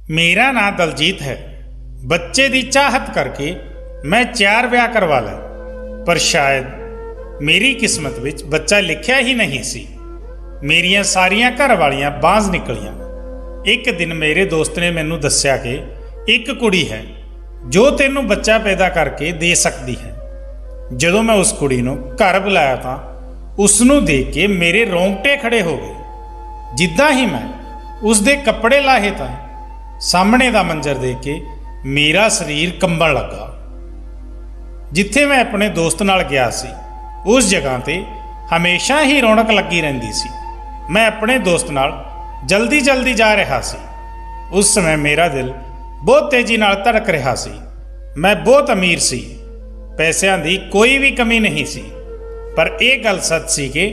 मेरा नाम दलजीत है। बच्चे की चाहत करके मैं 4 ब्याह करवा लए, पर शायद मेरी किस्मत विच बच्चा लिखिया ही नहीं सी। मेरिया सारिया घर वालियां बांझ निकलियां। एक दिन मेरे दोस्त ने मैनू दस्या कि एक कुड़ी है जो तेनू बच्चा पैदा करके दे सकती है। जदों मैं उस कुड़ी नूं घर बुलाया तो उसनू देख के मेरे रोंगटे खड़े हो गए। जिद्दां ही मैं उसदे कपड़े लाहे तो सामने का मंजर देख के मेरा शरीर कंबण लगा। जिथे मैं अपने दोस्त नाल गया सी उस जगह ते हमेशा ही रौनक लगी रहिंदी सी। मैं अपने दोस्त नाल जल्दी जल्दी जा रहा सी। उस समय मेरा दिल बहुत तेजी नाल धड़क रहा सी। मैं बहुत अमीर सी, पैसों की कोई भी कमी नहीं सी, पर यह गल सच सी कि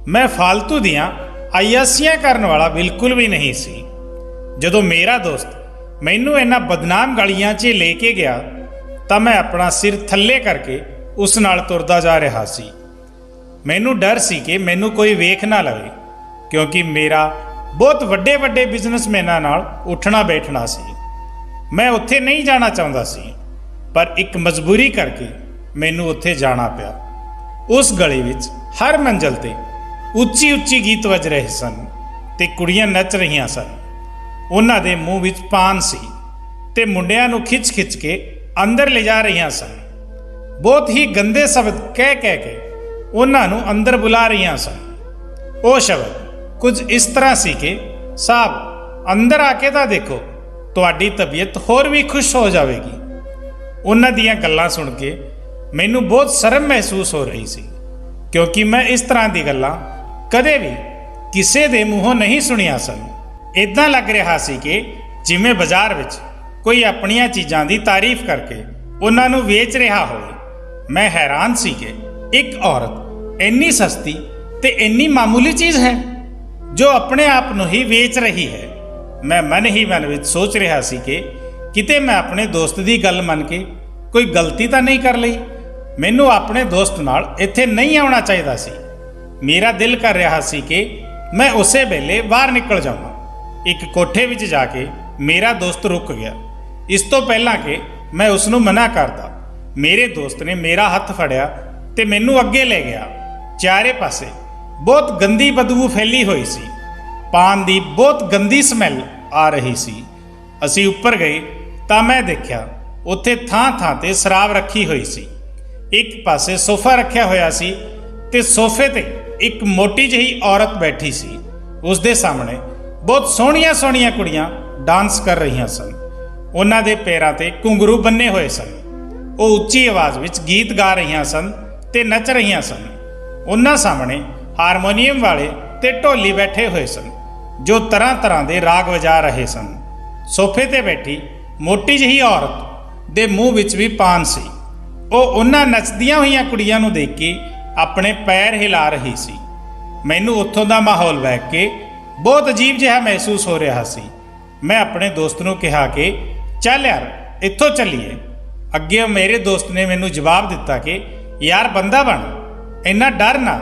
मैं फालतू दियां आयासियां करने वाला बिल्कुल भी नहीं सी। जदों मेरा दोस्त मैनू इन्हां बदनाम गलियां 'च लेके गया तो मैं अपना सिर थल्ले करके उस नाल तुरदा जा रहा सी। मैनू डर सी कि मैनू कोई वेख ना लवे, क्योंकि मेरा बहुत वड्डे वड्डे बिजनेसमैनां नाल उठना बैठना सी। मैं उत्थे नहीं जाना चाहता सी, पर एक मजबूरी करके मैनू उत्थे जाना पिया। उस गली विच हर मंजिल ते उच्ची उच्ची गीत वज रहे सन ते कुड़ियां नच रही सन। उन्हां दे मूँह विच पान सी ते मुंडियां नूं खिच खिच के अंदर ले जा रही सन। बहुत ही गंदे शब्द कह कह के उन्हां नूं अंदर बुला रही सन। वो शब्द कुछ इस तरह सी कि साहब अंदर आके तो देखो, तुहाडी तबीयत होर भी खुश हो जाएगी। उन्हां दियां गल्लां सुन के मैनू बहुत शर्म महसूस हो रही सी, क्योंकि मैं इस तरह की गल्लां कदे भी किसी दे मूँहों नहीं सुनिया सन। इदां लग रहा सी कि जिवें बाजार विच कोई अपनियां चीज़ां दी तारीफ करके उन्हां नूं वेच रहा होवे। मैं हैरान सी कि एक औरत इन्नी सस्ती ते इन्नी मामूली चीज़ है जो अपने आप नूं ही वेच रही है। मैं मन ही मन विच सोच रहा सी कि किते मैं अपने दोस्त की गल मन के कोई गलती तो नहीं कर लई। मैनू अपने दोस्त नाल इत्थे नहीं आउणा चाहिदा सी। मेरा दिल कर रहा सी कि मैं उसे वेले बाहर निकल जावां। एक कोठे विच जाके मेरा दोस्त रुक गया। इस तो पहला कि मैं उसनूं मना करदा, मेरे दोस्त ने मेरा हथ फड़िया ते मैनू अगे ले गया। चारे पासे बहुत गंदी बदबू फैली हुई सी। पान की बहुत गंदी स्मैल आ रही सी। असी उपर गए तो मैं देखा उत्थे थां थां ते शराब रखी हुई सी। एक पासे सोफा रखा होया सी ते सोफे ते एक मोटी जही औरत बैठी सी। उसके सामने बहुत सोहणियां सोहणियां कुड़ियां डांस कर रही सन। उन्हां दे पैरां ते घुंघरू बन्ने हुए सन। वो उच्ची आवाज़ विच गीत गा रही सन ते नच रही सन। उन्हां सामने हारमोनीयम वाले ते ढोली बैठे हुए सन जो तरह तरह के राग वजा रहे सन। सोफे ते बैठी मोटी जही औरत दे मूँह विच भी पान सी। वो उन्हां नचदियां हुई कुड़ियां नूं देख के अपने पैर हिला रही सी। मैनू उत्थों का माहौल वेख के बहुत अजीब जिहा महसूस हो रहा सी। मैं अपने दोस्त नूं कहा कि चल यार इत्थों चलीए। अगे मेरे दोस्त ने मैनू जवाब दिता कि यार बंदा बन, इन्ना डर ना,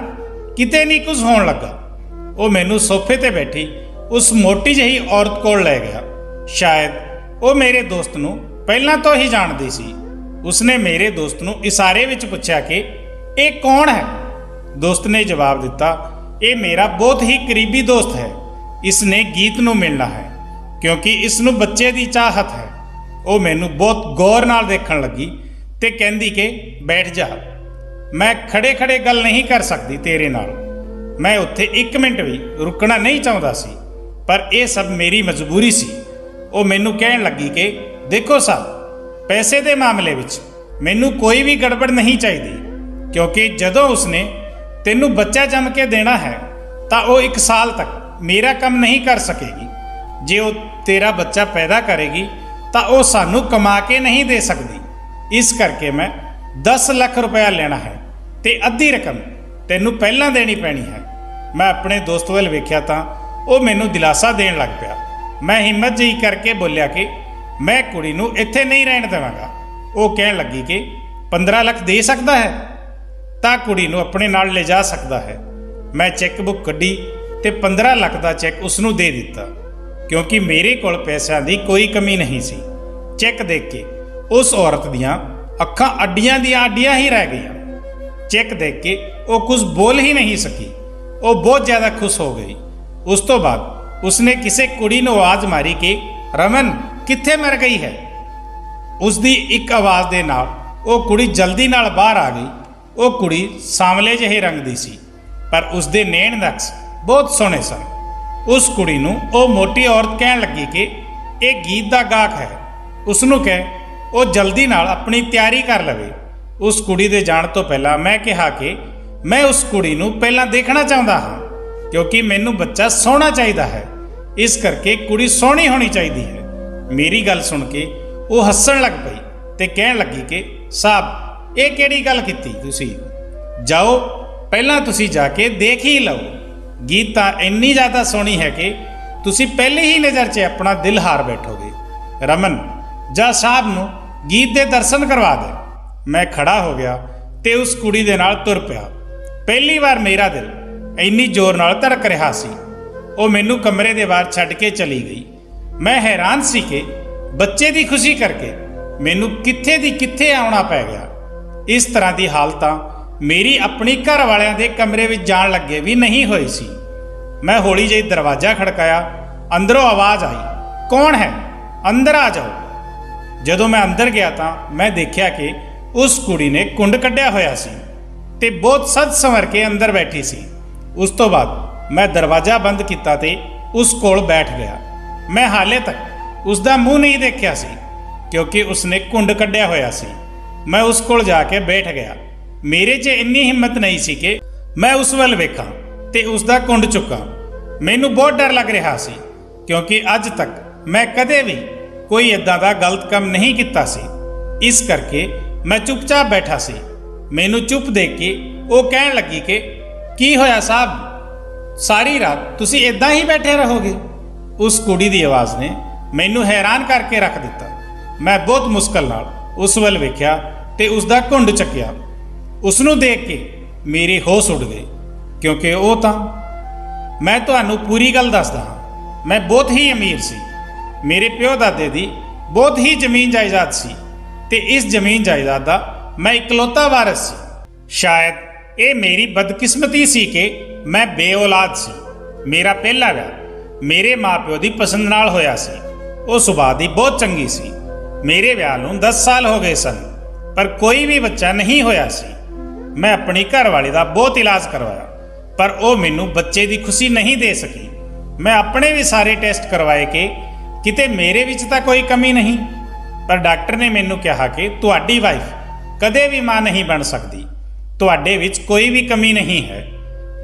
किते नहीं कुछ होण लगा। वो मैनू सोफे ते बैठी उस मोटी जही औरत कोल ले गया। शायद वो मेरे दोस्त नूं पहलां तो ही जानदी सी। उसने मेरे दोस्त नूं इशारे विच पुछया कि ये कौन है। दोस्त ने जवाब दिता, ये मेरा बहुत ही करीबी दोस्त है, इसने गीत नूं मिलना है क्योंकि इसनूं बच्चे की चाहत है। वो मैनू बहुत गौर नाल देखण लगी ते कहंदी कि बैठ जा, मैं खड़े खड़े गल नहीं कर सकती तेरे नाल। मैं उत्थे एक मिनट भी रुकना नहीं चाहता सी, पर यह सब मेरी मजबूरी सी। वो मैनू कहण लगी कि देखो साहब, पैसे के मामले विच मैनू कोई भी गड़बड़ नहीं चाहिए, क्योंकि जदों उसने तेनू बच्चा जम के देना है तो वो 1 साल तक मेरा काम नहीं कर सकेगी। जे वो तेरा बच्चा पैदा करेगी तो वो सानू कमा के नहीं दे सकती। इस करके मैं 10 लाख रुपया लेना है ते अद्धी रकम तेनू पहलां देनी पैनी है। मैं अपने दोस्त वाल वेख्या तो वो मैनू दिलासा देन लग पिया। मैं हिम्मत जी करके बोलिया कि मैं कुड़ी नूं इत्थे नहीं रहन देवांगा। वो कहण लगी कि 15 लाख दे सकदा है तां कुड़ी नूं अपने नाल ले जा सकदा है। मैं चैक बुक कड्डी ते 15 लाख का चैक उसनूं दे दिता। क्योंकि मेरे कोल पैसों की कोई कमी नहीं सी। चैक देख के उस औरत दियां अखां अड्डियां दी अड्डियां ही रह गईयां। चैक देख के वो कुछ बोल ही नहीं सकी। वो बहुत ज़्यादा खुश हो गई। उस तो बाद उसने किसी कुड़ी नूं आवाज़ मारी कि रमन कित्थे मर गई है। उसकी एक आवाज़ दे नाल वो कुड़ी जल्दी नाल बाहर आ गई। वो कुड़ी सांवले ਜਿਹੇ रंग दी सी, पर उसके नैन नक्श बहुत सोहणे सन। उस कुड़ी नूं वो मोटी औरत कहण लगी कि यह गीत का गाहक है, उसनूं कह वो जल्दी नाल अपनी तैयारी कर लवे। उस कुड़ी दे जाण तो पहला मैं कहा कि मैं उस कुड़ी नूं पहलां देखना चाहुंदा हाँ, क्योंकि मैनूं बच्चा सोहना चाहिदा है, इस करके कुड़ी सोहनी होनी चाहिदी है। मेरी गल सुन के वो हੱਸਣ लग पई ते कहण लगी कि साहब ये किहड़ी गल कीती तुसीं, जाओ पहलां तुसीं जाके देख ही लओ। गीत तां इन्नी ज़्यादा सोहनी है कि तुसीं पहली ही नज़र 'च अपना दिल हार बैठोगे। रमन जा साहब नूं गीत दे दर्शन करवा दे। मैं खड़ा हो गया ते उस कुड़ी दे नाल तुर पिया। पहली बार मेरा दिल इन्नी जोर नाल धड़क रहा सी। वो मैनू कमरे दे बाहर छड्ड के चली गई। मैं हैरान सी कि बच्चे की खुशी करके मैनू कित्थे दी कित्थे आउणा पै गया। इस तरह की हालत मेरी अपनी घर वालियां दे कमरे विच जाण लगे भी नहीं होई सी। मैं हौली जी दरवाज़ा खड़काया, अंदरों आवाज़ आई, कौन है, अंदर आ जाओ। जदों मैं अंदर गया तां मैं देखा कि उस कुड़ी ने कुंड कढ़िया होया सी ते बहुत सज संवर के अंदर बैठी सी। उस तो बाद मैं दरवाज़ा बंद किया ते उस कोल बैठ गया। मैं हाले तक उसका मूँह नहीं देखा सी, क्योंकि उसने कुंड कढ़िया होया सी। मैं उस कोल जाके बैठ गया। मेरे 'च इन्नी हिम्मत नहीं सी कि मैं उस वल वेखां ते उसका कुंड चुकां। मैनू बहुत डर लग रहा सी, क्योंकि अज तक मैं कदे भी कोई इदां दा गलत काम नहीं किया सी। इस करके मैं चुपचाप बैठा सी। मैनू चुप देख के वो कहण लगी कि की होया साहब, सारी रात तुसी इदां ही बैठे रहोगे। उस कुड़ी दी आवाज़ ने मैनू हैरान करके रख दिता। मैं बहुत मुश्किल नाल उस वल वेख्या ते उसका घुंड चक्या। उसनूं देख के मेरे होश उड़ गए, क्योंकि वो तां मैं तुहानूं पूरी गल दसदा हाँ, मैं बहुत ही अमीर सी। मेरे प्यो दादे दी बहुत ही जमीन जायदाद सी ते इस जमीन जायदाद दा मैं इकलौता वारिस सी। शायद ये मेरी बदकिस्मती सी कि मैं बेऔलाद सी। मेरा पहला विआह मेरे माँ प्यो की पसंद नाल होया सी। वो सुभाਅ दी बहुत चंगी सी। मेरे विआह नूं 10 साल हो गए सन, पर कोई भी बच्चा नहीं होया सी। मैं अपनी घरवाली का बहुत इलाज करवाया, पर वो मैनू बच्चे की खुशी नहीं दे सकी। मैं अपने भी सारे टेस्ट करवाए कि किते मेरे विच तां कोई कमी नहीं, पर डॉक्टर ने मैनू कहा कि तुहाडी वाइफ कदे भी मां नहीं बन सकती, तुहाडे विच कोई भी कमी नहीं है।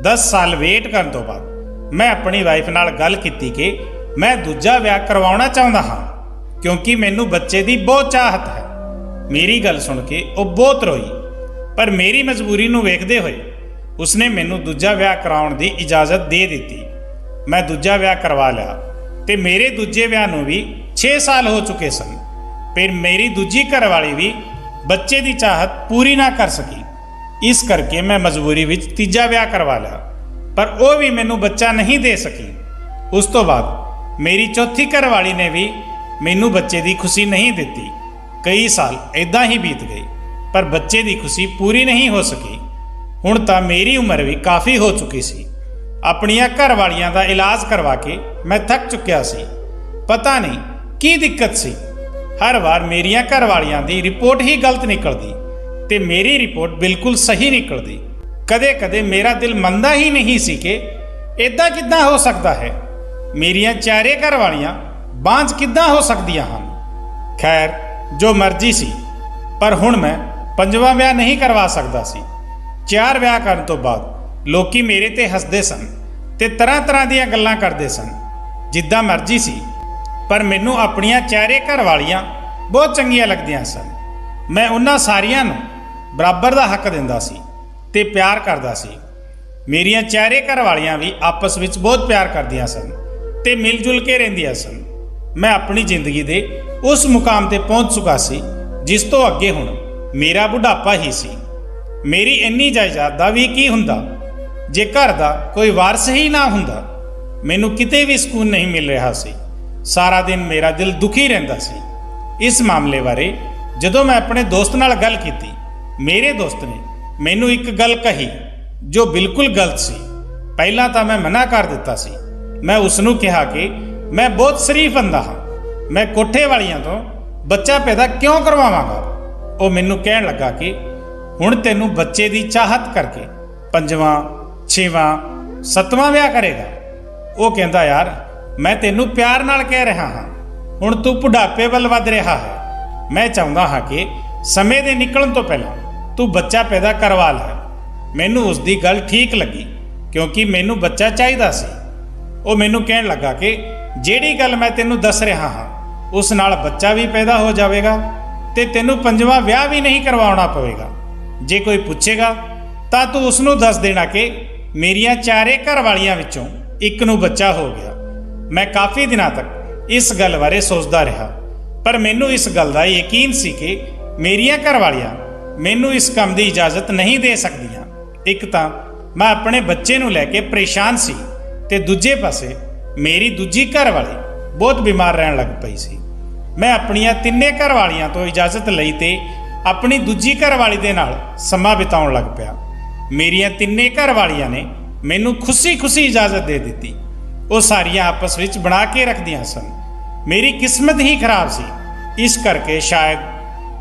10 साल वेट करन तो बाद मैं अपनी वाइफ नाल गल कीती कि मैं दूजा विआह करवाउणा चाहुंदा हाँ, क्योंकि मैनू बच्चे की बहुत चाहत है। मेरी गल सुन के वो बहुत रोई, पर मेरी मजबूरी नूं वेखदे होए उसने मैनू दूजा विआह कराउण दी इजाज़त दे दित्ती। मैं दूजा विआह करवा लिया ते मेरे दूजे विआह नूं भी 6 साल हो चुके सन। फिर मेरी दूजी घरवाली भी बच्चे की चाहत पूरी ना कर सकी। इस करके मैं मजबूरी विच तीजा विआह करवा लिया, पर वो भी मैनू बच्चा नहीं दे सकी। उस तो बाद मेरी चौथी घरवाली ने भी मैनू बच्चे की खुशी नहीं दी। कई साल इदां ही बीत गए, पर बच्चे की खुशी पूरी नहीं हो सकी। हुण तां मेरी उम्र भी काफ़ी हो चुकी सी। अपनियां घरवालियां दा इलाज करवा के मैं थक चुकिया सी। पता नहीं की दिक्कत सी, हर बार मेरियां घरवालियां दी रिपोर्ट ही गलत निकलदी ते मेरी रिपोर्ट बिल्कुल सही निकलदी। कदे कदे मेरा दिल मनदा ही नहीं सी कि इदां किदां हो सकता है, मेरियां चारे घरवालियां बांझ किदां हो सकदियां हन। खैर जो मर्जी सी, पर हुण मैं 5वां विआह नहीं करवा सकदा सी। 4 विआह करन तो बाद लोकी मेरे ते हसदे सन ते तरह तरह दीयां गल्लां करदे सन। जिद्दां मर्जी सी, पर मैनू अपनियां चारे घरवालियां बहुत चंगियां लगदियां सन। मैं उन्हां सारियां नूं बराबर दा हक दिंदा सी ते प्यार करदा सी। मेरियां चारे घरवालियां भी आपस विच बहुत प्यार करदियां सन ते मिल जुल के रहिंदियां सन। मैं अपनी जिंदगी दे उस मुकाम ते पहुंच चुका सी जिस तो अगे हुण मेरा बुढ़ापा ही सी। मेरी इन्नी जायदाद दा भी की हुंदा जे घर दा कोई वारस ही ना हुंदा। मैनू किते भी सकून नहीं मिल रहा सी। ਸਾਰਾ ਦਿਨ ਮੇਰਾ ਦਿਲ ਦੁਖੀ ਰਹਿੰਦਾ ਸੀ। ਇਸ ਮਾਮਲੇ ਬਾਰੇ ਜਦੋਂ ਮੈਂ ਆਪਣੇ ਦੋਸਤ ਨਾਲ ਗੱਲ ਕੀਤੀ, ਮੇਰੇ ਦੋਸਤ ਨੇ ਮੈਨੂੰ ਇੱਕ ਗੱਲ ਕਹੀ ਜੋ ਬਿਲਕੁਲ ਗਲਤ ਸੀ। ਪਹਿਲਾਂ ਤਾਂ ਮੈਂ ਮਨਾ ਕਰ ਦਿੱਤਾ ਸੀ। ਮੈਂ ਉਸ ਨੂੰ ਕਿਹਾ ਕਿ ਮੈਂ ਬਹੁਤ ਸ਼ਰੀਫ ਬੰਦਾ ਹਾਂ, ਮੈਂ ਕੋਠੇ ਵਾਲੀਆਂ ਤੋਂ ਬੱਚਾ ਪੈਦਾ ਕਿਉਂ ਕਰਵਾਵਾਂਗਾ। ਉਹ ਮੈਨੂੰ ਕਹਿਣ ਲੱਗਾ ਕਿ ਹੁਣ ਤੈਨੂੰ ਬੱਚੇ ਦੀ ਚਾਹਤ ਕਰਕੇ 5ਵਾਂ 6ਵਾਂ 7ਵਾਂ ਵਿਆਹ ਕਰੇਗਾ। ਉਹ ਕਹਿੰਦਾ ਯਾਰ ਮੈਂ ਤੈਨੂੰ ਪਿਆਰ ਨਾਲ ਕਹਿ ਰਿਹਾ ਹਾਂ, ਹੁਣ ਤੂੰ ਬੁਢਾਪੇ ਵੱਲ ਵੱਧ ਰਿਹਾ ਹੈ। ਮੈਂ ਚਾਹੁੰਦਾ ਹਾਂ ਕਿ ਸਮੇਂ ਦੇ ਨਿਕਲਣ ਤੋਂ ਪਹਿਲਾਂ ਤੂੰ ਬੱਚਾ ਪੈਦਾ ਕਰਵਾ ਲੈ। ਮੈਨੂੰ ਉਸ ਦੀ ਗੱਲ ਠੀਕ ਲੱਗੀ ਕਿਉਂਕਿ ਮੈਨੂੰ ਬੱਚਾ ਚਾਹੀਦਾ ਸੀ। ਉਹ ਮੈਨੂੰ ਕਹਿਣ ਲੱਗਾ ਕਿ ਜਿਹੜੀ ਗੱਲ ਮੈਂ ਤੈਨੂੰ ਦੱਸ ਰਿਹਾ ਹਾਂ ਉਸ ਨਾਲ ਬੱਚਾ ਵੀ ਪੈਦਾ ਹੋ ਜਾਵੇਗਾ ਤੇ ਤੈਨੂੰ 5ਵਾਂ ਵਿਆਹ ਵੀ ਨਹੀਂ ਕਰਵਾਉਣਾ ਪਵੇਗਾ। ਜੇ ਕੋਈ ਪੁੱਛੇਗਾ ਤਾਂ ਤੂੰ ਉਸ ਨੂੰ ਦੱਸ ਦੇਣਾ ਕਿ ਮੇਰੀਆਂ 4 ਘਰ ਵਾਲੀਆਂ ਵਿੱਚੋਂ ਇੱਕ ਨੂੰ ਬੱਚਾ ਹੋ ਗਿਆ। ਮੈਂ ਕਾਫੀ ਦਿਨਾਂ ਤੱਕ ਇਸ ਗੱਲ ਬਾਰੇ ਸੋਚਦਾ ਰਿਹਾ, ਪਰ ਮੈਨੂੰ ਇਸ ਗੱਲ ਦਾ ਯਕੀਨ ਸੀ ਕਿ ਮੇਰੀਆਂ ਘਰ ਵਾਲੀਆਂ ਮੈਨੂੰ ਇਸ ਕੰਮ ਦੀ ਇਜਾਜ਼ਤ ਨਹੀਂ ਦੇ ਸਕਦੀਆਂ। ਇੱਕ ਤਾਂ ਮੈਂ ਆਪਣੇ ਬੱਚੇ ਨੂੰ ਲੈ ਕੇ ਪਰੇਸ਼ਾਨ ਸੀ ਤੇ ਦੂਜੇ ਪਾਸੇ ਮੇਰੀ ਦੂਜੀ ਘਰ ਵਾਲੀ ਬਹੁਤ ਬਿਮਾਰ ਰਹਿਣ ਲੱਗ ਪਈ ਸੀ। ਮੈਂ ਆਪਣੀਆਂ 3 ਘਰ ਵਾਲੀਆਂ ਤੋਂ ਇਜਾਜ਼ਤ ਲਈ ਤੇ ਆਪਣੀ ਦੂਜੀ ਘਰ ਵਾਲੀ ਦੇ ਨਾਲ ਸਮਾਂ ਬਿਤਾਉਣ ਲੱਗ ਪਿਆ। ਮੇਰੀਆਂ 3 ਘਰ ਵਾਲੀਆਂ ਨੇ ਮੈਨੂੰ ਖੁਸ਼ੀ-ਖੁਸ਼ੀ ਇਜਾਜ਼ਤ ਦੇ ਦਿੱਤੀ। ਉਹ ਸਾਰੀਆਂ ਆਪਸ ਵਿੱਚ ਬਣਾ ਕੇ ਰੱਖਦੀਆਂ ਸਨ। ਮੇਰੀ ਕਿਸਮਤ ਹੀ ਖਰਾਬ ਸੀ, ਇਸ ਕਰਕੇ ਸ਼ਾਇਦ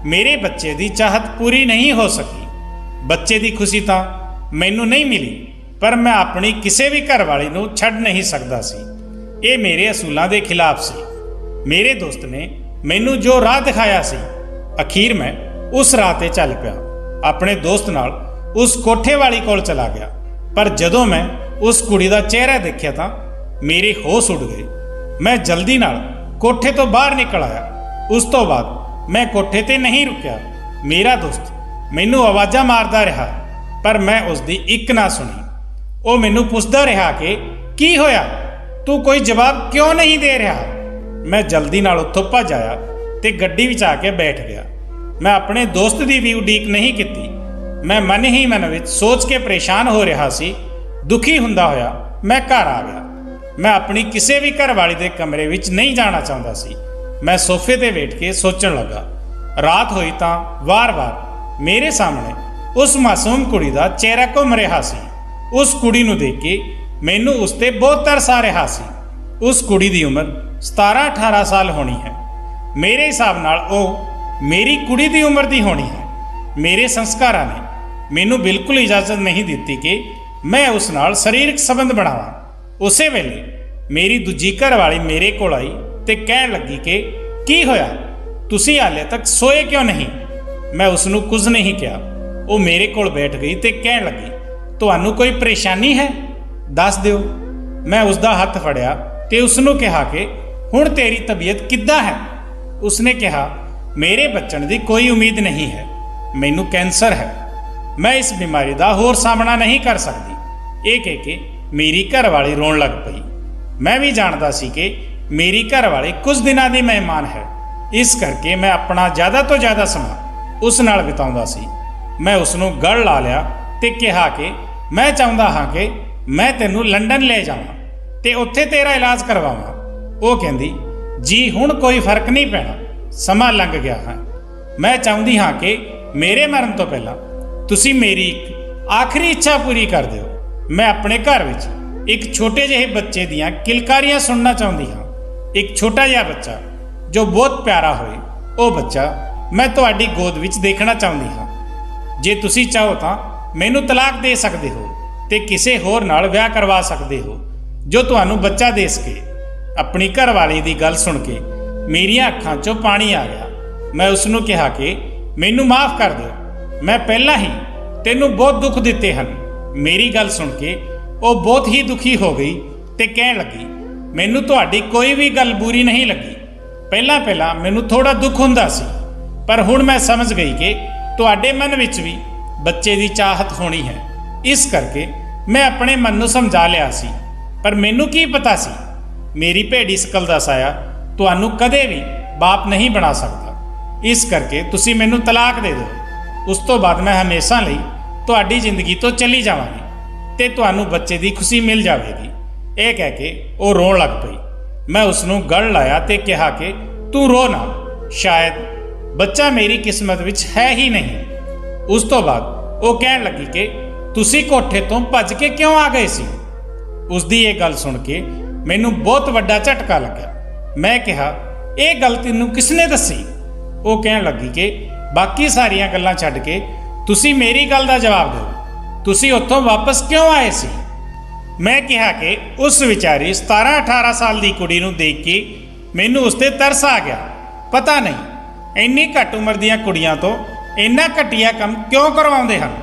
ਮੇਰੇ ਬੱਚੇ ਦੀ ਚਾਹਤ ਪੂਰੀ ਨਹੀਂ ਹੋ ਸਕੀ। ਬੱਚੇ ਦੀ ਖੁਸ਼ੀ ਤਾਂ ਮੈਨੂੰ ਨਹੀਂ ਮਿਲੀ, ਪਰ ਮੈਂ ਆਪਣੀ ਕਿਸੇ ਵੀ ਘਰ ਵਾਲੀ ਨੂੰ ਛੱਡ ਨਹੀਂ ਸਕਦਾ ਸੀ। ਇਹ ਮੇਰੇ ਅਸੂਲਾਂ ਦੇ ਖਿਲਾਫ ਸੀ। ਮੇਰੇ ਦੋਸਤ ਨੇ ਮੈਨੂੰ ਜੋ ਰਾਹ ਦਿਖਾਇਆ ਸੀ, ਅਖੀਰ ਮੈਂ ਉਸ ਰਾਹ ਤੇ ਚੱਲ ਪਿਆ। ਆਪਣੇ ਦੋਸਤ ਨਾਲ ਉਸ ਕੋਠੇ ਵਾਲੀ ਕੋਲ ਚਲਾ ਗਿਆ, ਪਰ ਜਦੋਂ ਮੈਂ ਉਸ ਕੁੜੀ ਦਾ ਚਿਹਰਾ ਦੇਖਿਆ ਤਾਂ ਮੇਰੇ ਹੋਸ਼ ਉੱਡ ਗਏ। ਮੈਂ ਜਲਦੀ ਨਾਲ ਕੋਠੇ ਤੋਂ ਬਾਹਰ ਨਿਕਲ ਆਇਆ। ਉਸ ਤੋਂ ਬਾਅਦ ਮੈਂ ਕੋਠੇ ਤੇ ਨਹੀਂ ਰੁਕਿਆ। ਮੇਰਾ ਦੋਸਤ ਮੈਨੂੰ ਆਵਾਜ਼ਾਂ ਮਾਰਦਾ ਰਿਹਾ, ਪਰ ਮੈਂ ਉਸ ਦੀ ਇੱਕ ਨਾ ਸੁਣੀ। ਉਹ ਮੈਨੂੰ ਪੁੱਛਦਾ ਰਿਹਾ ਕਿ ਕੀ ਹੋਇਆ, ਤੂੰ ਕੋਈ ਜਵਾਬ ਕਿਉਂ ਨਹੀਂ ਦੇ ਰਿਹਾ। ਮੈਂ ਜਲਦੀ ਨਾਲ ਉੱਥੋਂ ਭੱਜ ਆਇਆ ਤੇ ਗੱਡੀ ਵਿੱਚ ਆ ਕੇ ਬੈਠ ਗਿਆ। ਮੈਂ ਆਪਣੇ ਦੋਸਤ ਦੀ ਵੀ ਉਡੀਕ ਨਹੀਂ ਕੀਤੀ। ਮੈਂ ਮਨ ਹੀ ਮਨ ਵਿੱਚ ਸੋਚ ਕੇ ਪਰੇਸ਼ਾਨ ਹੋ ਰਿਹਾ ਸੀ। ਦੁਖੀ ਹੁੰਦਾ ਹੋਇਆ ਮੈਂ ਘਰ ਆ ਗਿਆ। ਮੈਂ ਆਪਣੀ ਕਿਸੇ ਵੀ ਘਰ ਵਾਲੀ ਦੇ ਕਮਰੇ ਵਿੱਚ ਨਹੀਂ ਜਾਣਾ ਚਾਹੁੰਦਾ ਸੀ। ਮੈਂ ਸੋਫੇ ਤੇ ਬੈਠ ਕੇ ਸੋਚਣ ਲੱਗਾ। ਰਾਤ ਹੋਈ ਤਾਂ ਵਾਰ-ਵਾਰ ਮੇਰੇ ਸਾਹਮਣੇ ਉਸ ਮਾਸੂਮ ਕੁੜੀ ਦਾ ਚਿਹਰਾ ਘੁੰਮ ਰਿਹਾ ਸੀ। ਉਸ ਕੁੜੀ ਨੂੰ ਦੇਖ ਕੇ ਮੈਨੂੰ ਉਸ ਤੇ ਬਹੁਤ ਤਰਸ ਆ ਰਿਹਾ ਸੀ। ਉਸ ਕੁੜੀ ਦੀ ਉਮਰ 17-18 ਸਾਲ ਹੋਣੀ ਹੈ। ਮੇਰੇ ਹਿਸਾਬ ਨਾਲ ਉਹ ਮੇਰੀ ਕੁੜੀ ਦੀ ਉਮਰ ਦੀ ਹੋਣੀ ਹੈ। ਮੇਰੇ ਸੰਸਕਾਰਾਂ ਨੇ ਮੈਨੂੰ ਬਿਲਕੁਲ ਇਜਾਜ਼ਤ ਨਹੀਂ ਦਿੱਤੀ ਕਿ ਮੈਂ ਉਸ ਨਾਲ ਸਰੀਰਕ ਸੰਬੰਧ ਬਣਾਵਾਂ। ਉਸੇ ਵੇਲੇ ਮੇਰੀ ਦੂਜੀ ਘਰ ਵਾਲੀ ਮੇਰੇ ਕੋਲ ਆਈ ਤੇ ਕਹਿਣ ਲੱਗੀ ਕਿ ਕੀ ਹੋਇਆ, ਤੁਸੀਂ ਹਾਲੇ ਤੱਕ ਸੋਏ ਕਿਉਂ ਨਹੀਂ। ਮੈਂ ਉਸ ਨੂੰ ਕੁਝ ਨਹੀਂ ਕਿਹਾ। ਉਹ ਮੇਰੇ ਕੋਲ ਬੈਠ ਗਈ ਤੇ ਕਹਿਣ ਲੱਗੀ, ਤੁਹਾਨੂੰ ਕੋਈ ਪਰੇਸ਼ਾਨੀ ਹੈ, ਦੱਸ ਦਿਓ। ਮੈਂ ਉਸ ਦਾ ਹੱਥ ਫੜਿਆ ਤੇ ਉਸ ਨੂੰ ਕਿਹਾ ਕਿ ਹੁਣ ਤੇਰੀ ਤਬੀਅਤ ਕਿੱਦਾਂ ਹੈ। ਉਸਨੇ ਕਿਹਾ, ਮੇਰੇ ਬਚਣ ਦੀ ਕੋਈ ਉਮੀਦ ਨਹੀਂ ਹੈ, ਮੈਨੂੰ ਕੈਂਸਰ ਹੈ, ਮੈਂ ਇਸ ਬਿਮਾਰੀ ਦਾ ਹੋਰ ਸਾਹਮਣਾ ਨਹੀਂ ਕਰ ਸਕਦੀ। ਇਹ ਕਹਿ ਕੇ ਮੇਰੀ ਘਰ ਵਾਲੀ ਰੋਣ ਲੱਗ ਪਈ। ਮੈਂ ਵੀ ਜਾਣਦਾ ਸੀ ਕਿ ਮੇਰੀ ਘਰ ਵਾਲੀ ਕੁਝ ਦਿਨਾਂ ਦੀ ਮਹਿਮਾਨ ਹੈ, ਇਸ ਕਰਕੇ ਮੈਂ ਆਪਣਾ ਜ਼ਿਆਦਾ ਤੋਂ ਜ਼ਿਆਦਾ ਸਮਾਂ ਉਸ ਨਾਲ ਬਿਤਾਉਂਦਾ ਸੀ। ਮੈਂ ਉਸ ਨੂੰ ਗਲ ਲਾ ਲਿਆ ਤੇ ਕਿਹਾ ਕਿ ਮੈਂ ਚਾਹੁੰਦਾ ਹਾਂ ਕਿ ਮੈਂ ਤੈਨੂੰ ਲੰਡਨ ਲੈ ਜਾਵਾਂ ਤੇ ਉੱਥੇ ਤੇਰਾ ਇਲਾਜ ਕਰਵਾਵਾਂ। ਉਹ ਕਹਿੰਦੀ, ਜੀ ਹੁਣ ਕੋਈ ਫਰਕ ਨਹੀਂ ਪੈਣਾ, ਸਮਾਂ ਲੰਘ ਗਿਆ ਹੈ। ਮੈਂ ਚਾਹੁੰਦੀ ਹਾਂ ਕਿ ਮੇਰੇ ਮਰਨ ਤੋਂ ਪਹਿਲਾਂ ਤੁਸੀਂ ਮੇਰੀ ਇੱਕ ਆਖਰੀ ਇੱਛਾ ਪੂਰੀ ਕਰ ਦਿਓ। ਮੈਂ ਆਪਣੇ ਘਰ ਵਿੱਚ ਇੱਕ ਛੋਟੇ ਜਿਹੇ ਬੱਚੇ ਦੀਆਂ ਕਿਲਕਾਰੀਆਂ ਸੁਣਨਾ ਚਾਹੁੰਦੀ ਹਾਂ। ਇੱਕ ਛੋਟਾ ਜਿਹਾ ਬੱਚਾ ਜੋ ਬਹੁਤ ਪਿਆਰਾ ਹੋਏ। ਉਹ ਬੱਚਾ ਮੈਂ ਤੁਹਾਡੀ ਗੋਦ ਵਿੱਚ ਦੇਖਣਾ ਚਾਹੁੰਦੀ ਹਾਂ। ਜੇ ਤੁਸੀਂ ਚਾਹੋ ਤਾਂ ਮੈਨੂੰ ਤਲਾਕ ਦੇ ਸਕਦੇ ਹੋ ਤੇ ਕਿਸੇ ਹੋਰ ਨਾਲ ਵਿਆਹ ਕਰਵਾ ਸਕਦੇ ਹੋ ਜੋ ਤੁਹਾਨੂੰ ਬੱਚਾ ਦੇ ਸਕੇ। ਆਪਣੀ ਘਰਵਾਲੀ ਦੀ ਗੱਲ ਸੁਣ ਕੇ ਮੇਰੀਆਂ ਅੱਖਾਂ 'ਚੋਂ ਪਾਣੀ ਆ ਗਿਆ। ਮੈਂ ਉਸ ਨੂੰ ਕਿਹਾ ਕਿ ਮੈਨੂੰ ਮਾਫ਼ ਕਰ ਦਿਓ, ਮੈਂ ਪਹਿਲਾਂ ਹੀ ਤੈਨੂੰ ਬਹੁਤ ਦੁੱਖ ਦਿੱਤੇ ਹਨ। ਮੇਰੀ ਗੱਲ ਸੁਣ ਕੇ ਉਹ ਬਹੁਤ ਹੀ ਦੁਖੀ ਹੋ ਗਈ ਤੇ ਕਹਿਣ ਲੱਗੀ, ਮੈਨੂੰ ਤੁਹਾਡੀ ਕੋਈ ਵੀ ਗੱਲ ਬੁਰੀ ਨਹੀਂ ਲੱਗੀ। ਪਹਿਲਾਂ ਮੈਨੂੰ ਥੋੜਾ ਦੁੱਖ ਹੁੰਦਾ ਸੀ, ਪਰ ਹੁਣ ਮੈਂ ਸਮਝ ਗਈ ਕਿ ਤੁਹਾਡੇ ਮਨ ਵਿੱਚ ਵੀ ਬੱਚੇ ਦੀ ਚਾਹਤ ਹੋਣੀ ਹੈ। ਇਸ ਕਰਕੇ ਮੈਂ ਆਪਣੇ ਮਨ ਨੂੰ ਸਮਝਾ ਲਿਆ ਸੀ, ਪਰ ਮੈਨੂੰ ਕੀ ਪਤਾ ਸੀ ਮੇਰੀ ਭੈੜੀ ਸ਼ਕਲ ਦਾ ਸਾਇਆ ਤੁਹਾਨੂੰ ਕਦੇ ਵੀ ਬਾਪ ਨਹੀਂ ਬਣਾ ਸਕਦਾ। ਇਸ ਕਰਕੇ ਤੁਸੀਂ ਮੈਨੂੰ ਤਲਾਕ ਦੇ ਦਿਓ। ਉਸ ਤੋਂ ਬਾਅਦ ਮੈਂ ਹਮੇਸ਼ਾ ਲਈ ਤੁਹਾਡੀ ਜ਼ਿੰਦਗੀ ਤੋਂ ਚਲੀ ਜਾਵਾਂਗੀ ਤੇ ਤੁਹਾਨੂੰ ਬੱਚੇ ਦੀ ਖੁਸ਼ੀ ਮਿਲ ਜਾਵੇਗੀ। ਇਹ ਕਹਿ ਕੇ ਉਹ ਰੋਣ ਲੱਗ ਪਈ। मैं उसनों गल लाया ते कहा कि तू रो ना, शायद बच्चा मेरी किस्मत विच है ही नहीं। उस तो बाद वो कहन लगी कि तुसी कोठे तो भज के क्यों आ गए सी। उसदी ये गल सुन के मैनू बहुत वड्डा झटका लगा। मैं कहा ये गल तैनू किसने दसी। वो कहन लगी कि बाकी सारियां गल्लां छड्ड के तुसी मेरी गल दा जवाब दो, तुसी उत्थों वापस क्यों आए सी। मैं कहा कि उस विचारी 17-18 साल की कुड़ी नूं देख के मैनू उस ते तरस आ गया। पता नहीं इन्नी घट उम्र दीयां कुड़ियां तो इन्ना घटिया काम क्यों करवाउंदे हन।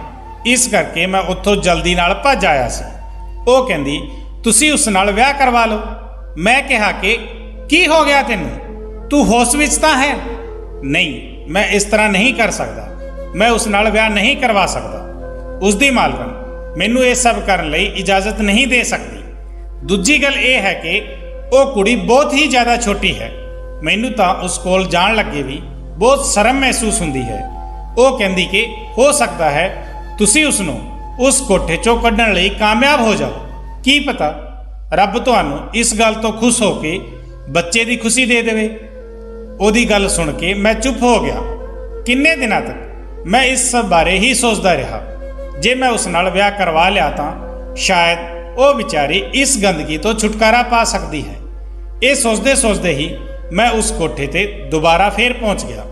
इस करके मैं उत्थों जल्दी नाल भज आया सी। वो कहंदी तुसी उस नाल विआह करवा लो। मैं कहा कि की हो गया तैनू, तू होश विच तां है। नहीं, मैं इस तरह नहीं कर सकदा, मैं उस नाल विआह नहीं करवा सकदा। उसदी मालकन मैनू ये सब करने लई इजाजत नहीं दे सकती। दूजी गल यह है कि वो कुड़ी बहुत ही ज़्यादा छोटी है। मैनू तां उस कोल जाण लगे भी बहुत शर्म महसूस हुंदी है। वो कहंदी कि हो सकता है तुसी उसनूं उस कोठे चों कढण लई कामयाब हो जाओ। की पता रब तुहानूं इस गल तो खुश हो के बच्चे की खुशी दे देवे। ओदी गल सुन के मैं चुप हो गया। किन्ने दिनां तक मैं इस सब बारे ही सोचदा रहा। जे मैं उस नाल विआह करवा लिया तां शायद वो बेचारी इस गंदगी तो छुटकारा पा सकती है। ये सोचते सोचते ही मैं उस कोठे ते दोबारा फिर पहुंच गया।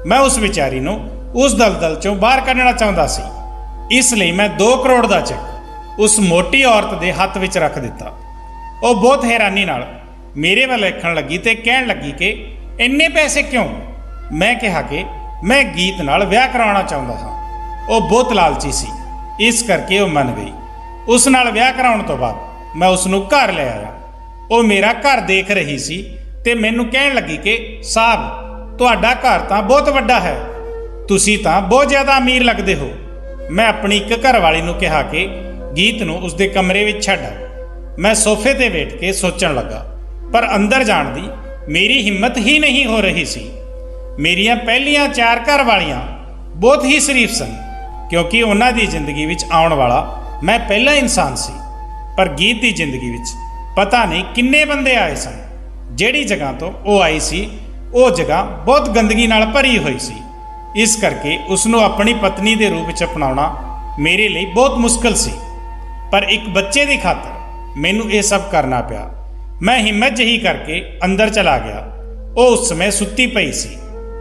मैं उस बेचारी नूं उस दलदल चों बाहर कढना चाहुंदा सी। इसलिए मैं 2 करोड़ का चेक उस मोटी औरत के हत्थ विच रख दिता। वो बहुत हैरानी नाल मेरे वाल देखण लगी ते कहण लगी कि इन्ने पैसे क्यों। मैं कहा कि मैं गीत नाल विआह कराउणा चाहुंदा हां। वो बहुत लालची सी, इस करके वो मन गई। उस नाल विआह कराउण तो बाद मैं उसनूं घर ले आया। वो मेरा घर देख रही सी ते मैनूं कहण लगी कि साहब तुहाडा घर तां बहुत वड्डा है, तुसीं तां बहुत ज़्यादा अमीर लगदे हो। मैं अपनी एक घरवाली नूं कहा कि गीत नूं उसदे कमरे विच छड्ड आ। मैं सोफे ते बैठ के सोचण लगा, पर अंदर जाण दी मेरी हिम्मत ही नहीं हो रही सी। मेरियां पहलियां 4 घरवालियां बहुत ही शरीफ सन, क्योंकि उन्हां दी जिंदगी विच आउण वाला मैं पहला इंसान सी। पर गीत दी जिंदगी विच पता नहीं किन्ने बंदे आए सन। जिहड़ी जगह तो वो आई सी वो जगह बहुत गंदगी नाल भरी हुई सी। इस करके उसनूं अपनी पत्नी के रूप में अपनाउणा मेरे लिए बहुत मुश्किल सी। पर एक बच्चे की खातर मैनू ये सब करना पिया। मैं हिम्मत जही करके अंदर चला गया। वो उस समय सुत्ती पई सी।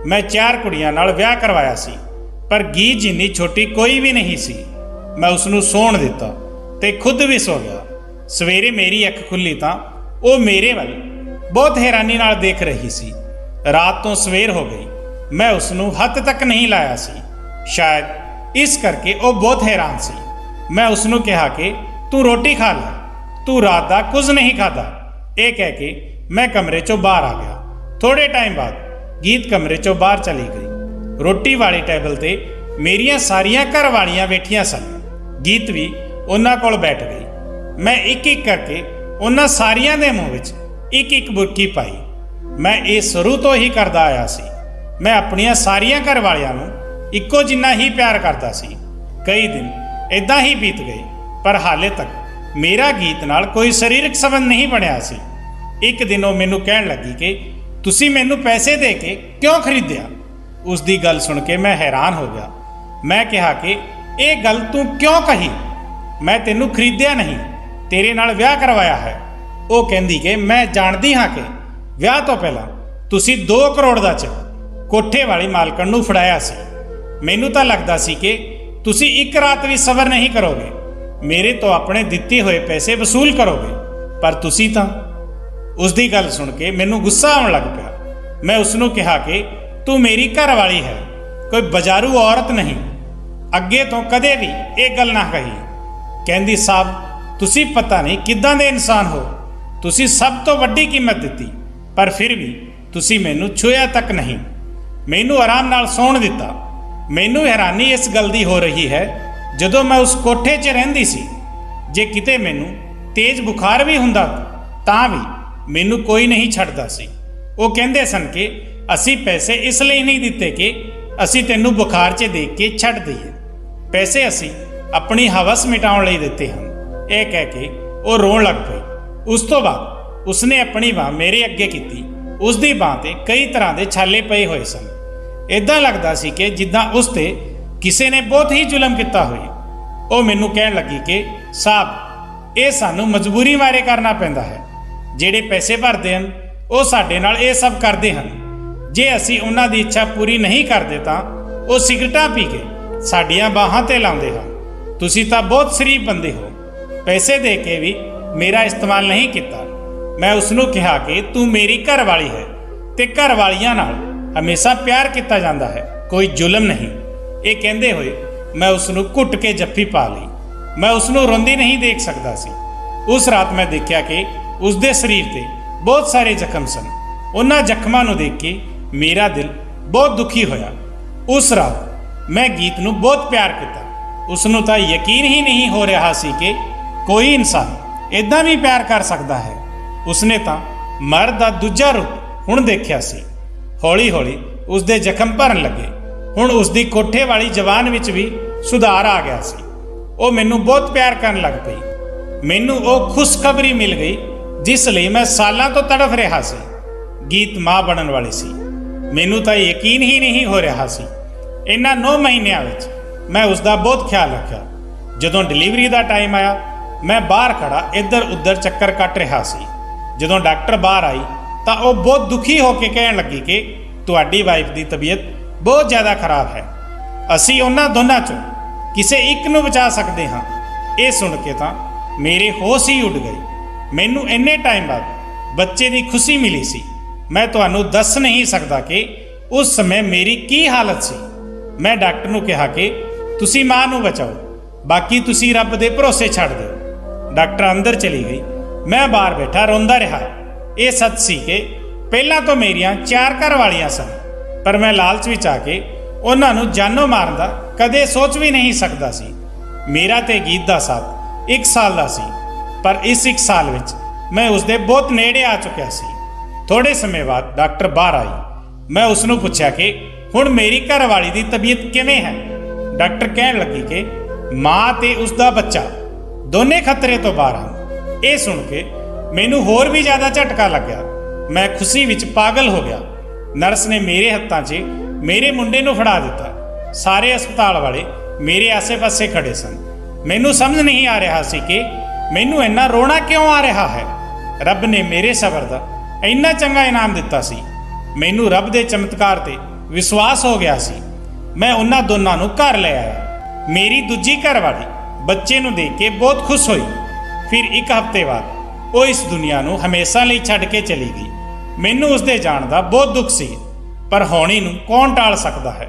मैं 4 कुड़ियां नाल विआह करवाया सी, पर गीत जिन्नी छोटी कोई भी नहीं सी। मैं उसनूं सौण दिता ते खुद भी सो गया। सवेरे मेरी अख खुली तां वो मेरे वल बहुत हैरानी नाल देख रही सी। रात तो सवेर हो गई, मैं उसनूं हत्थ तक नहीं लाया सी। शायद इस करके वो बहुत हैरान सी। मैं उसनूं कहा कि तू रोटी खा ले, तू रात दा कुछ नहीं खाता। ये कह के मैं कमरे चों बाहर आ गया। थोड़े टाइम बाद गीत कमरे चों बाहर चली गई। रोटी वाली टेबल ते मेरियां सारियां घर वालियां बैठियां सन। गीत भी उन्हां कोल बैठ गई। मैं एक एक करके उन्हां सारियां दे मूँह विच एक एक बुरकी पाई। मैं ये शुरू तो ही करदा आया सी। मैं अपनियां सारियां घर वालियां नूं इक्को जिन्ना ही प्यार करदा सी। कई दिन इदां ही बीत गए, पर हाले तक मेरा गीत नाल कोई शरीरक संबंध नहीं बनिया सी। एक दिन वो मैनूं कहण लगी कि तुसीं मैनूं पैसे दे के क्यों खरीदिया। उसकी गल सुन के मैं हैरान हो गया। मैं कहा कि ये गल तू क्यों कही, मैं तेनू खरीदिया नहीं, तेरे नाल विआह करवाया है। वो कहंदी कि मैं जानदी हाँ कि विआह तो पहला तुसीं 2 करोड़ का चेक कोठे वाली मालकन नूं फड़ाया सी। मैनू तो लगता सी कि तुसीं एक रात भी सबर नहीं करोगे, मेरे तो अपने दिते हुए पैसे वसूल करोगे, पर तुसीं तां। उसकी गल सुन के मैनू गुस्सा आउण लग पिया। मैं उसनूं कहा कि तू मेरी घर वाली है, कोई बाजारू औरत नहीं। अगे तो कदे भी ये गल ना कही। कहंदी साहब तुसीं पता नहीं किदां दे इंसान हो, तुसीं सब तो वड्डी कीमत दिती, पर फिर भी तुसीं मैनू छुया तक नहीं, मैनू आराम नाल सौण दिता। मैनू हैरानी इस गल दी हो रही है, जदों मैं उस कोठे 'च रहिंदी सी, जे किते मैनू तेज बुखार भी हुंदा तां भी मैनू कोई नहीं छड्डदा सी। वो कहंदे सन कि असी पैसे इसलिए नहीं दिते कि असी तेनू बुखार 'च देख के छड्ड दईए, पैसे असी अपनी हवस मिटाउण लई दिते हन। यह कह के वो रोण लग पई। उस तो बाद ਉਸਨੇ ਆਪਣੀ ਬਾਂਹ ਮੇਰੇ ਅੱਗੇ ਕੀਤੀ। ਉਸਦੀ ਬਾਂਹ ਤੇ ਕਈ ਤਰ੍ਹਾਂ ਦੇ ਛਾਲੇ ਪਏ ਹੋਏ ਸਨ। ਇਦਾਂ ਲੱਗਦਾ ਸੀ ਕਿ ਜਿੱਦਾਂ ਉਸ ਤੇ ਕਿਸੇ ਨੇ ਬਹੁਤ ਹੀ ਜ਼ੁਲਮ ਕੀਤਾ ਹੋਵੇ। ਉਹ ਮੈਨੂੰ ਕਹਿਣ ਲੱਗੀ ਕਿ ਸਾਹਿਬ, ਇਹ ਸਾਨੂੰ ਮਜਬੂਰੀ ਮਾਰੇ ਕਰਨਾ ਪੈਂਦਾ ਹੈ। ਜਿਹੜੇ ਪੈਸੇ ਭਰਦੇ ਹਨ ਉਹ ਸਾਡੇ ਨਾਲ ਇਹ ਸਭ ਕਰਦੇ ਹਨ। ਜੇ ਅਸੀਂ ਉਹਨਾਂ ਦੀ ਇੱਛਾ ਪੂਰੀ ਨਹੀਂ ਕਰਦੇ ਤਾਂ ਉਹ ਸਿਗਰਟਾਂ ਪੀ ਕੇ ਸਾਡੀਆਂ ਬਾਹਾਂ ਤੇ ਲਾਉਂਦੇ ਹਨ। ਤੁਸੀਂ ਤਾਂ ਬਹੁਤ ਸ਼ਰੀਫ ਬੰਦੇ ਹੋ। ਪੈਸੇ ਦੇ ਕੇ ਵੀ ਮੇਰਾ ਇਸਤੇਮਾਲ ਨਹੀਂ ਕੀਤਾ। ਮੈਂ ਉਸ ਨੂੰ ਕਿਹਾ ਕਿ ਤੂੰ ਮੇਰੀ ਘਰ ਵਾਲੀ ਹੈ ਤੇ ਘਰ ਵਾਲੀਆਂ ਨਾਲ ਹਮੇਸ਼ਾ ਪਿਆਰ ਕੀਤਾ ਜਾਂਦਾ ਹੈ, ਕੋਈ ਜ਼ੁਲਮ ਨਹੀਂ। ਇਹ ਕਹਿੰਦੇ ਹੋਏ ਮੈਂ ਉਸ ਨੂੰ ਘੁੱਟ ਕੇ ਜੱਫੀ ਪਾ ਲਈ। ਮੈਂ ਉਸ ਨੂੰ ਰੋਂਦੀ ਨਹੀਂ ਦੇਖ ਸਕਦਾ ਸੀ। ਉਸ ਰਾਤ ਮੈਂ ਦੇਖਿਆ ਕਿ ਉਸ ਦੇ ਸਰੀਰ ਤੇ ਬਹੁਤ ਸਾਰੇ ਜ਼ਖਮ ਸਨ। ਉਹਨਾਂ ਜ਼ਖਮਾਂ ਨੂੰ ਦੇਖ ਕੇ ਮੇਰਾ ਦਿਲ ਬਹੁਤ ਦੁਖੀ ਹੋਇਆ। ਉਸ ਰਾਤ ਮੈਂ ਗੀਤ ਨੂੰ ਬਹੁਤ ਪਿਆਰ ਕੀਤਾ। ਉਸ ਨੂੰ ਤਾਂ ਯਕੀਨ ਹੀ ਨਹੀਂ ਹੋ ਰਿਹਾ ਸੀ ਕਿ ਕੋਈ ਇਨਸਾਨ ਇਦਾਂ ਵੀ ਪਿਆਰ ਕਰ ਸਕਦਾ ਹੈ। ਉਸਨੇ ਤਾਂ ਮਰਦ ਦਾ ਦੂਜਾ ਰੂਪ ਹੁਣ ਦੇਖਿਆ ਸੀ। ਹੌਲੀ ਹੌਲੀ ਉਸ ਦੇ ਜ਼ਖਮ ਭਰਨ ਲੱਗੇ। ਹੁਣ ਉਸ ਦੀ ਕੋਠੇ ਵਾਲੀ ਜ਼ਬਾਨ ਵਿੱਚ ਵੀ ਸੁਧਾਰ ਆ ਗਿਆ ਸੀ। ਉਹ ਮੈਨੂੰ ਬਹੁਤ ਪਿਆਰ ਕਰਨ ਲੱਗ ਪਈ। ਮੈਨੂੰ ਉਹ ਖੁਸ਼ਖਬਰੀ ਮਿਲ ਗਈ ਜਿਸ ਲਈ ਮੈਂ ਸਾਲਾਂ ਤੋਂ ਤੜਫ ਰਿਹਾ ਸੀ। ਗੀਤ ਮਾਂ ਬਣਨ ਵਾਲੀ ਸੀ। ਮੈਨੂੰ ਤਾਂ ਯਕੀਨ ਹੀ ਨਹੀਂ ਹੋ ਰਿਹਾ ਸੀ। ਇਹਨਾਂ 9 ਮਹੀਨਿਆਂ ਵਿੱਚ ਮੈਂ ਉਸ ਦਾ ਬਹੁਤ ਖਿਆਲ ਰੱਖਿਆ। ਜਦੋਂ ਡਿਲੀਵਰੀ ਦਾ ਟਾਈਮ ਆਇਆ, ਮੈਂ ਬਾਹਰ ਖੜਾ ਇੱਧਰ ਉੱਧਰ ਚੱਕਰ ਕੱਟ ਰਿਹਾ ਸੀ। ਜਦੋਂ ਡਾਕਟਰ ਬਾਹਰ ਆਈ ਤਾਂ ਉਹ ਬਹੁਤ ਦੁਖੀ ਹੋ ਕੇ ਕਹਿਣ ਲੱਗੀ ਕਿ ਤੁਹਾਡੀ ਵਾਈਫ ਦੀ ਤਬੀਅਤ ਬਹੁਤ ਜ਼ਿਆਦਾ ਖਰਾਬ ਹੈ। ਅਸੀਂ ਉਹਨਾਂ ਦੋਨਾਂ 'ਚੋਂ ਕਿਸੇ ਇੱਕ ਨੂੰ ਬਚਾ ਸਕਦੇ ਹਾਂ। ਇਹ ਸੁਣ ਕੇ ਤਾਂ ਮੇਰੇ ਹੋਸ਼ ਹੀ ਉੱਡ ਗਏ। ਮੈਨੂੰ ਇੰਨੇ ਟਾਈਮ ਬਾਅਦ ਬੱਚੇ ਦੀ ਖੁਸ਼ੀ ਮਿਲੀ ਸੀ। ਮੈਂ ਤੁਹਾਨੂੰ ਦੱਸ ਨਹੀਂ ਸਕਦਾ ਕਿ ਉਸ ਸਮੇਂ ਮੇਰੀ ਕੀ ਹਾਲਤ ਸੀ। ਮੈਂ ਡਾਕਟਰ ਨੂੰ ਕਿਹਾ ਕਿ ਤੁਸੀਂ ਮਾਂ ਨੂੰ ਬਚਾਓ, ਬਾਕੀ ਤੁਸੀਂ ਰੱਬ ਦੇ ਭਰੋਸੇ ਛੱਡ ਦਿਓ। ਡਾਕਟਰ ਅੰਦਰ ਚਲੀ ਗਈ। ਮੈਂ ਬਾਹਰ ਬੈਠਾ ਰੋਂਦਾ ਰਿਹਾ। ਇਹ ਸੱਚ ਸੀ ਕਿ ਪਹਿਲਾਂ ਤੋਂ ਮੇਰੀਆਂ 4 ਘਰ ਵਾਲੀਆਂ ਸਨ, ਪਰ ਮੈਂ ਲਾਲਚ ਵਿੱਚ ਆ ਕੇ ਉਹਨਾਂ ਨੂੰ ਜਾਨੋਂ ਮਾਰਨ ਦਾ ਕਦੇ ਸੋਚ ਵੀ ਨਹੀਂ ਸਕਦਾ ਸੀ। ਮੇਰਾ ਤੇ ਗੀਤ ਦਾ ਸਾਥ 1 ਸਾਲ ਦਾ ਸੀ, ਪਰ ਇਸ 1 ਸਾਲ ਵਿੱਚ ਮੈਂ ਉਸ ਦੇ ਬਹੁਤ ਨੇੜੇ ਆ ਚੁੱਕਿਆ ਸੀ। ਥੋੜੇ ਸਮੇਂ ਬਾਅਦ ਡਾਕਟਰ ਬਾਹਰ ਆਈ। ਮੈਂ ਉਸ ਨੂੰ ਪੁੱਛਿਆ ਕਿ ਹੁਣ ਮੇਰੀ ਘਰ ਵਾਲੀ ਦੀ ਤਬੀਅਤ ਕਿਵੇਂ ਹੈ। ਡਾਕਟਰ ਕਹਿਣ ਲੱਗੀ ਕਿ ਮਾਂ ਤੇ ਉਸ ਦਾ ਬੱਚਾ ਦੋਨੇ ਖਤਰੇ ਤੋਂ ਬਾਹਰ ਹਨ। ਇਹ ਸੁਣ ਕੇ ਮੈਨੂੰ ਹੋਰ ਵੀ ਜ਼ਿਆਦਾ ਝਟਕਾ ਲੱਗਿਆ। ਮੈਂ ਖੁਸ਼ੀ ਵਿੱਚ ਪਾਗਲ ਹੋ ਗਿਆ। ਨਰਸ ਨੇ ਮੇਰੇ ਹੱਥਾਂ 'ਚ ਮੇਰੇ ਮੁੰਡੇ ਨੂੰ ਫੜਾ ਦਿੱਤਾ। ਸਾਰੇ ਹਸਪਤਾਲ ਵਾਲੇ ਮੇਰੇ ਆਸੇ-ਪਾਸੇ ਖੜੇ ਸਨ। ਮੈਨੂੰ ਸਮਝ ਨਹੀਂ ਆ ਰਿਹਾ ਸੀ ਕਿ ਮੈਨੂੰ ਇੰਨਾ ਰੋਣਾ ਕਿਉਂ ਆ ਰਿਹਾ ਹੈ। ਰੱਬ ਨੇ ਮੇਰੇ ਸਬਰ ਦਾ ਇੰਨਾ ਚੰਗਾ ਇਨਾਮ ਦਿੱਤਾ ਸੀ। ਮੈਨੂੰ ਰੱਬ ਦੇ ਚਮਤਕਾਰ ਤੇ ਵਿਸ਼ਵਾਸ ਹੋ ਗਿਆ ਸੀ। ਮੈਂ ਉਹਨਾਂ ਦੋਨਾਂ ਨੂੰ ਘਰ ਲੈ ਆਇਆ। ਮੇਰੀ ਦੂਜੀ ਘਰ ਵਾਲੀ ਬੱਚੇ ਨੂੰ ਦੇਖ ਕੇ ਬਹੁਤ ਖੁਸ਼ ਹੋਈ। ਫਿਰ 1 ਹਫ਼ਤੇ ਬਾਅਦ ਉਹ ਇਸ ਦੁਨੀਆ ਨੂੰ ਹਮੇਸ਼ਾ ਲਈ ਛੱਡ ਕੇ ਚਲੀ ਗਈ। ਮੈਨੂੰ ਉਸ ਦੇ ਜਾਣ ਦਾ ਬਹੁਤ ਦੁੱਖ ਸੀ, ਪਰ ਹੋਣੀ ਨੂੰ ਕੌਣ ਟਾਲ ਸਕਦਾ ਹੈ।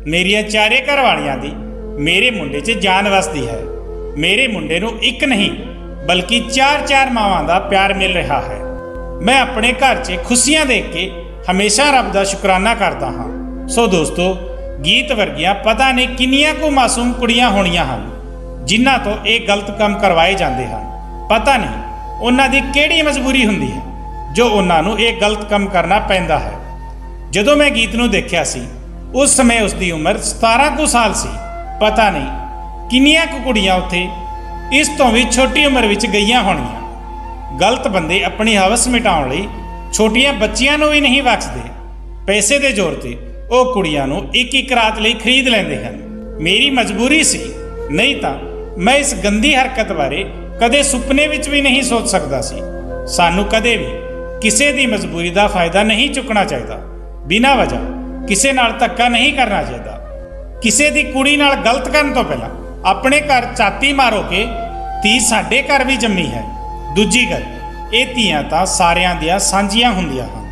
ਮੇਰੀਆਂ 4 ਘਰ ਵਾਲੀਆਂ ਦੀ ਮੇਰੇ ਮੁੰਡੇ 'ਚ ਜਾਨ ਵਸਦੀ ਹੈ। ਮੇਰੇ ਮੁੰਡੇ ਨੂੰ ਇੱਕ ਨਹੀਂ ਬਲਕਿ 4-4 ਮਾਵਾਂ ਦਾ ਪਿਆਰ ਮਿਲ ਰਿਹਾ ਹੈ। ਮੈਂ ਆਪਣੇ ਘਰ 'ਚ ਖੁਸ਼ੀਆਂ ਦੇਖ ਕੇ ਹਮੇਸ਼ਾ ਰੱਬ ਦਾ ਸ਼ੁਕਰਾਨਾ ਕਰਦਾ ਹਾਂ। ਸੋ ਦੋਸਤੋ, ਗੀਤ ਵਰਗੀਆਂ ਪਤਾ ਨਹੀਂ ਕਿੰਨੀਆਂ ਕੁ ਮਾਸੂਮ ਕੁੜੀਆਂ ਹੋਣੀਆਂ ਹਨ ਜਿਨ੍ਹਾਂ ਤੋਂ ਇਹ ਗਲਤ ਕੰਮ ਕਰਵਾਏ ਜਾਂਦੇ ਹਨ। ਪਤਾ ਨਹੀਂ ਉਹਨਾਂ ਦੀ ਕਿਹੜੀ ਮਜਬੂਰੀ ਹੁੰਦੀ ਹੈ ਜੋ ਉਹਨਾਂ ਨੂੰ ਇਹ ਗਲਤ ਕੰਮ ਕਰਨਾ ਪੈਂਦਾ ਹੈ। ਜਦੋਂ ਮੈਂ ਗੀਤ ਨੂੰ ਦੇਖਿਆ ਸੀ ਉਸ ਸਮੇਂ ਉਸ ਦੀ ਉਮਰ 17 ਕੁ ਸਾਲ ਸੀ। ਪਤਾ ਨਹੀਂ ਕਿੰਨੀਆਂ ਕੁ ਕੁੜੀਆਂ ਉੱਥੇ ਇਸ ਤੋਂ ਵੀ ਛੋਟੀ ਉਮਰ ਵਿੱਚ ਗਈਆਂ ਹੋਣੀਆਂ। ਗਲਤ ਬੰਦੇ ਆਪਣੀ ਹਵਸ ਮਿਟਾਉਣ ਲਈ ਛੋਟੀਆਂ ਬੱਚੀਆਂ ਨੂੰ ਵੀ ਨਹੀਂ ਬਖਸ਼ਦੇ। ਪੈਸੇ ਦੇ ਜ਼ੋਰ ਤੇ ਉਹ ਕੁੜੀਆਂ ਨੂੰ 1-1 ਰਾਤ ਲਈ ਖਰੀਦ ਲੈਂਦੇ ਹਨ। ਮੇਰੀ ਮਜਬੂਰੀ ਸੀ, ਨਹੀਂ ਤਾਂ ਮੈਂ ਇਸ ਗੰਦੀ ਹਰਕਤ ਬਾਰੇ ਕਦੇ ਸੁਪਨੇ ਵਿੱਚ ਵੀ ਨਹੀਂ ਸੋਚ ਸਕਦਾ ਸੀ। ਸਾਨੂੰ ਕਦੇ ਵੀ ਕਿਸੇ ਦੀ ਮਜਬੂਰੀ ਦਾ ਫਾਇਦਾ ਨਹੀਂ ਚੁੱਕਣਾ ਚਾਹੀਦਾ। ਬਿਨਾਂ ਵਜ੍ਹਾ ਕਿਸੇ ਨਾਲ ਧੱਕਾ ਨਹੀਂ ਕਰਨਾ ਚਾਹੀਦਾ। ਕਿਸੇ ਦੀ ਕੁੜੀ ਨਾਲ ਗਲਤ ਕਰਨ ਤੋਂ ਪਹਿਲਾਂ ਆਪਣੇ ਘਰ ਝਾਤੀ ਮਾਰੋ ਕਿ ਧੀ ਸਾਡੇ ਘਰ ਵੀ ਜੰਮੀ ਹੈ। ਦੂਜੀ ਗੱਲ, ਇਹ ਧੀਆਂ ਤਾਂ ਸਾਰਿਆਂ ਦੀਆਂ ਸਾਂਝੀਆਂ ਹੁੰਦੀਆਂ ਹਨ।